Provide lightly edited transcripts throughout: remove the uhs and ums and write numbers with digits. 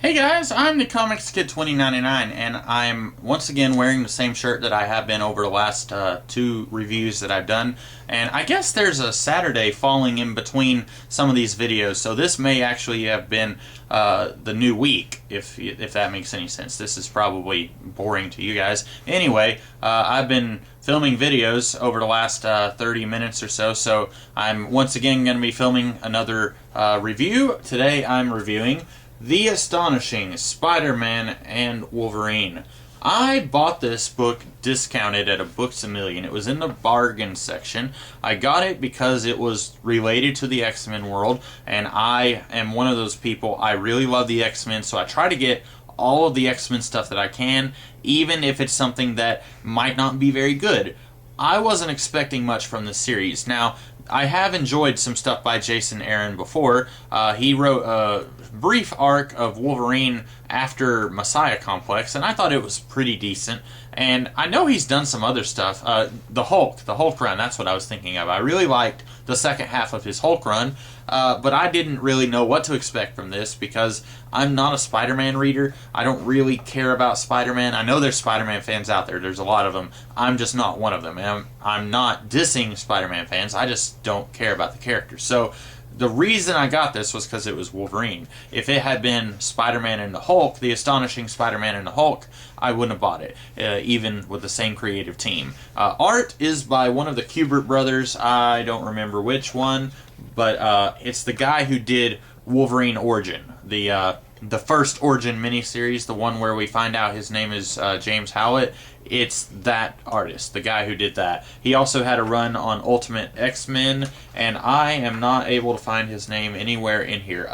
Hey guys, I'm the Comics Kid 2099, and I'm once again wearing the same shirt that I have been over the last two reviews that I've done. And I guess there's a Saturday falling in between some of these videos, so this may actually have been the new week, if that makes any sense. This is probably boring to you guys. Anyway, I've been filming videos over the last 30 minutes or so, so I'm once again going to be filming another review. Today I'm reviewing The Astonishing Spider-Man and Wolverine. I bought this book discounted at a Books A Million. It was in the bargain section. I got it because it was related to the X-Men world, and I am one of those people. I really love the X-Men, so I try to get all of the X-Men stuff that I can, even if it's something that might not be very good. I wasn't expecting much from this series. Now, I have enjoyed some stuff by Jason Aaron before. He wrote a brief arc of Wolverine after Messiah Complex, and I thought it was pretty decent. And I know he's done some other stuff. The Hulk run, that's what I was thinking of. I really liked the second half of his Hulk run, but I didn't really know what to expect from this because I'm not a Spider-Man reader. I don't really care about Spider-Man. I know there's Spider-Man fans out there. There's a lot of them. I'm just not one of them. And I'm not dissing Spider-Man fans. I just don't care about the character. So the reason I got this was because it was Wolverine. If it had been Spider-Man and the Hulk, the Astonishing Spider-Man and the Hulk, I wouldn't have bought it, even with the same creative team. Art is by one of the Kubert brothers. I don't remember which one, but it's the guy who did Wolverine Origin, the first Origin miniseries, the one where we find out his name is James Howlett. It's that artist, the guy who did that. He also had a run on Ultimate X-Men, and I am not able to find his name anywhere in here.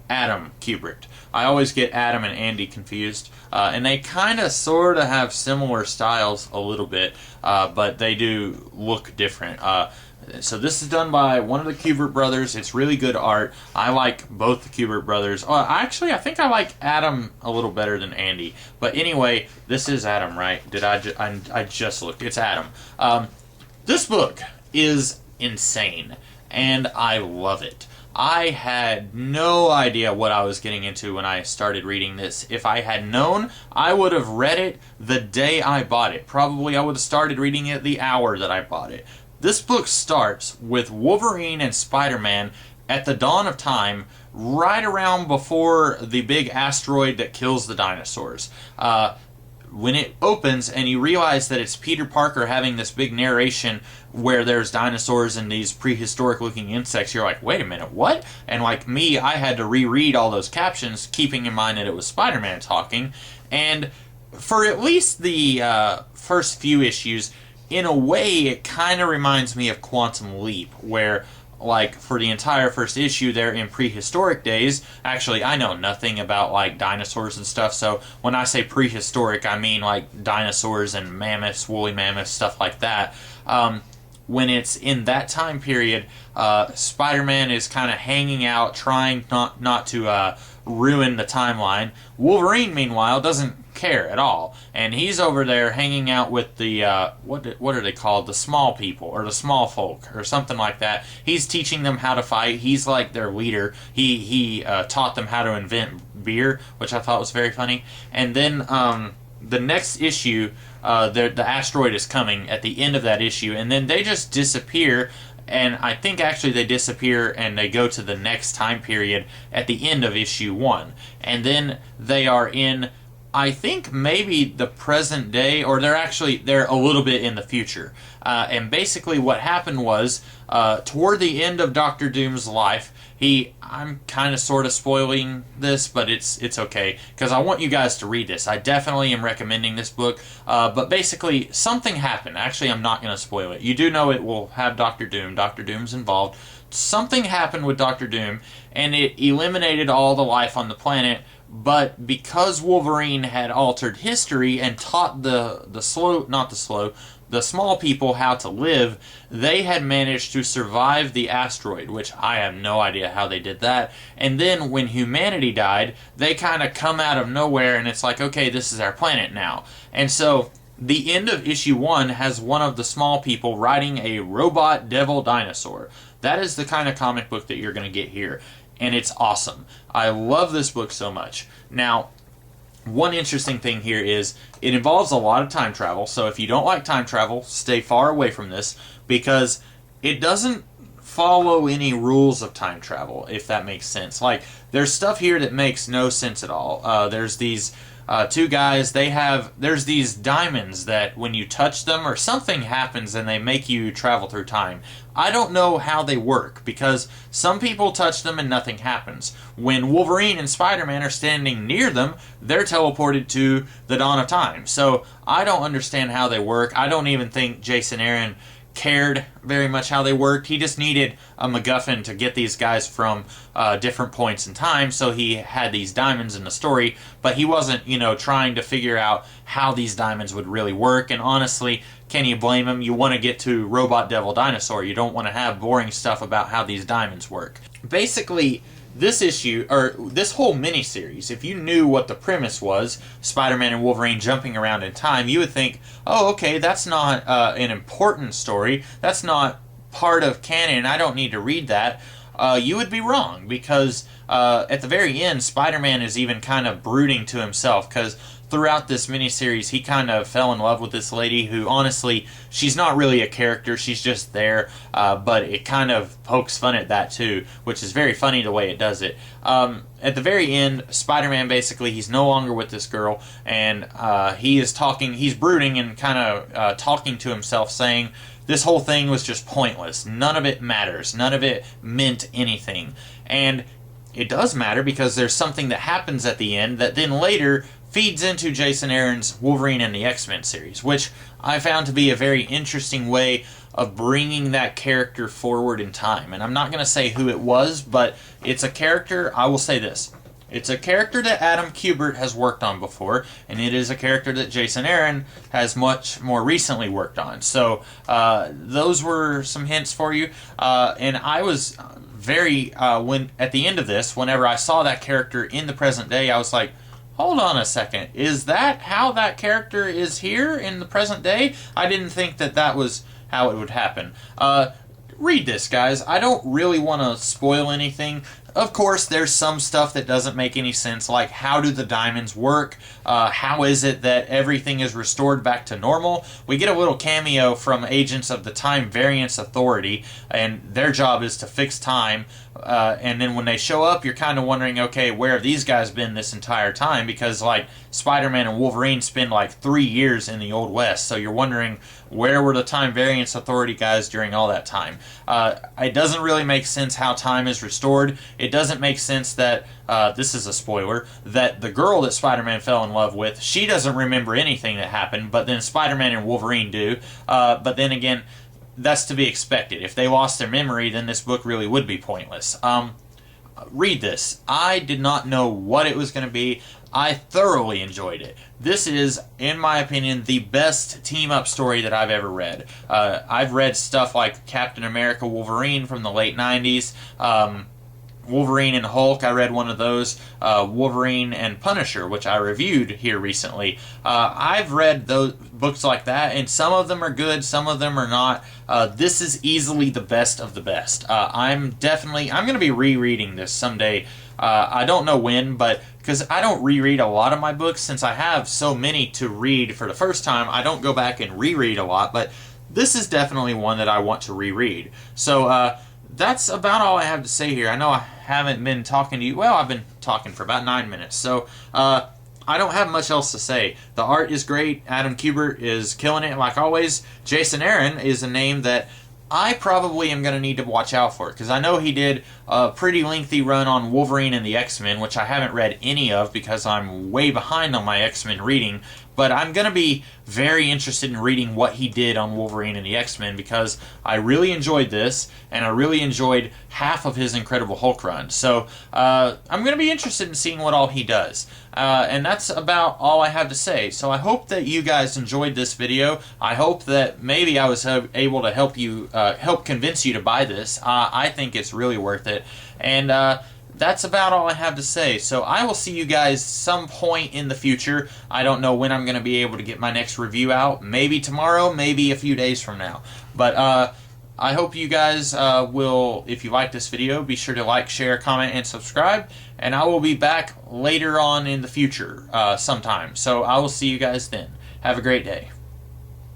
Adam Kubert. I always get Adam and Andy confused, and they kind of sort of have similar styles a little bit, but they do look different. So this is done by one of the Kubert brothers. It's really good art. I like both the Kubert brothers. Actually, I think I like Adam a little better than Andy. But anyway, this is Adam, right? I just looked. It's Adam. This book is insane, and I love it. I had no idea what I was getting into when I started reading this. If I had known, I would have read it the day I bought it. Probably I would have started reading it the hour that I bought it. This book starts with Wolverine and Spider-Man at the dawn of time, right around before the big asteroid that kills the dinosaurs. When it opens and you realize that it's Peter Parker having this big narration where there's dinosaurs and these prehistoric looking insects, you're like, wait a minute, what? And like me, I had to reread all those captions, keeping in mind that it was Spider-Man talking. And for at least the first few issues, in a way, it kind of reminds me of Quantum Leap, where, like, for the entire first issue, they're in prehistoric days. Actually, I know nothing about, like, dinosaurs and stuff, so when I say prehistoric, I mean, like, dinosaurs and mammoths, woolly mammoths, stuff like that. When it's in that time period, Spider-Man is kind of hanging out, trying not to ruin the timeline. Wolverine, meanwhile, doesn't care at all, and he's over there hanging out with the what are they called, the small people or the small folk or something like that. He's teaching them how to fight. He's like their leader. He taught them how to invent beer, which I thought was very funny. And then the next issue, the asteroid is coming at the end of that issue, and then they just disappear. And I think actually they disappear and they go to the next time period at the end of issue 1. And then they are in, I think, maybe the present day, or they're a little bit in the future. And basically what happened was, toward the end of Doctor Doom's life, I'm kind of sort of spoiling this, but it's okay, because I want you guys to read this. I definitely am recommending this book, but basically something happened. Actually, I'm not going to spoil it. You do know it will have Doctor Doom. Doctor Doom's involved. Something happened with Doctor Doom, and it eliminated all the life on the planet. But because Wolverine had altered history and taught the small people how to live, they had managed to survive the asteroid, which I have no idea how they did that. And then when humanity died, they kind of come out of nowhere and it's like, okay, this is our planet now. And so the end of issue 1 has one of the small people riding a robot devil dinosaur. That is the kind of comic book that you're going to get here. and it's awesome. I love this book so much. Now, one interesting thing here is it involves a lot of time travel, so if you don't like time travel, stay far away from this, because it doesn't follow any rules of time travel, if that makes sense. Like, there's stuff here that makes no sense at all. There's these two guys, there's these diamonds that when you touch them or something happens and they make you travel through time. I don't know how they work, because some people touch them and nothing happens. When Wolverine and Spider-Man are standing near them, they're teleported to the dawn of time. So I don't understand how they work. I don't even think Jason Aaron cared very much how they worked. He just needed a MacGuffin to get these guys from different points in time, so he had these diamonds in the story, but he wasn't, trying to figure out how these diamonds would really work. And honestly, can you blame him? You want to get to Robot Devil Dinosaur. You don't want to have boring stuff about how these diamonds work. Basically, this issue, or this whole miniseries, if you knew what the premise was, Spider-Man and Wolverine jumping around in time, you would think, oh, okay, that's not an important story. That's not part of canon. I don't need to read that. You would be wrong, because at the very end, Spider-Man is even kind of brooding to himself, because throughout this miniseries, he kind of fell in love with this lady who, honestly, she's not really a character, she's just there, but it kind of pokes fun at that too, which is very funny the way it does it. At the very end, Spider-Man, basically, he's no longer with this girl, and he's brooding and kind of talking to himself, saying, this whole thing was just pointless. None of it matters. None of it meant anything. And it does matter, because there's something that happens at the end that then later feeds into Jason Aaron's Wolverine and the X-Men series, which I found to be a very interesting way of bringing that character forward in time. And I'm not going to say who it was, but it's a character, I will say this, it's a character that Adam Kubert has worked on before, and it is a character that Jason Aaron has much more recently worked on. So those were some hints for you. And I was when at the end of this, whenever I saw that character in the present day, I was like, hold on a second, is that how that character is here in the present day? I didn't think that that was how it would happen. Read this, guys. I don't really want to spoil anything. Of course, there's some stuff that doesn't make any sense, like how do the diamonds work? How is it that everything is restored back to normal? We get a little cameo from agents of the Time Variance Authority, and their job is to fix time. And then when they show up, you're kind of wondering, okay, where have these guys been this entire time? Because, like, Spider-Man and Wolverine spend, like, 3 years in the Old West, so you're wondering, where were the Time Variance Authority guys during all that time? It doesn't really make sense how time is restored. It doesn't make sense that, this is a spoiler, that the girl that Spider-Man fell in love with, she doesn't remember anything that happened, but then Spider-Man and Wolverine do. But then again, that's to be expected. If they lost their memory, then this book really would be pointless. Read this. I did not know what it was going to be. I thoroughly enjoyed it. This is, in my opinion, the best team-up story that I've ever read. I've read stuff like Captain America Wolverine from the late 90s, Wolverine and Hulk, I read one of those. Wolverine and Punisher, which I reviewed here recently. I've read those books like that, and some of them are good, some of them are not. This is easily the best of the best. I'm going to be rereading this someday. I don't know when, but because I don't reread a lot of my books, since I have so many to read for the first time, I don't go back and reread a lot, but this is definitely one that I want to reread. So, that's about all I have to say here. I know I haven't been talking to you. Well, I've been talking for about 9 minutes. So, I don't have much else to say. The art is great. Adam Kubert is killing it like always. Jason Aaron is a name that I probably am going to need to watch out for, because I know he did a pretty lengthy run on Wolverine and the X-Men, which I haven't read any of because I'm way behind on my X-Men reading. But I'm going to be very interested in reading what he did on Wolverine and the X-Men, because I really enjoyed this, and I really enjoyed half of his Incredible Hulk run. So I'm going to be interested in seeing what all he does. And that's about all I have to say. So I hope that you guys enjoyed this video. I hope that maybe I was able to help convince you to buy this. I think it's really worth it. And that's about all I have to say. So I will see you guys some point in the future. I don't know when I'm going to be able to get my next review out. Maybe tomorrow, maybe a few days from now. But I hope you guys will, if you like this video, be sure to like, share, comment, and subscribe. And I will be back later on in the future sometime. So I will see you guys then. Have a great day.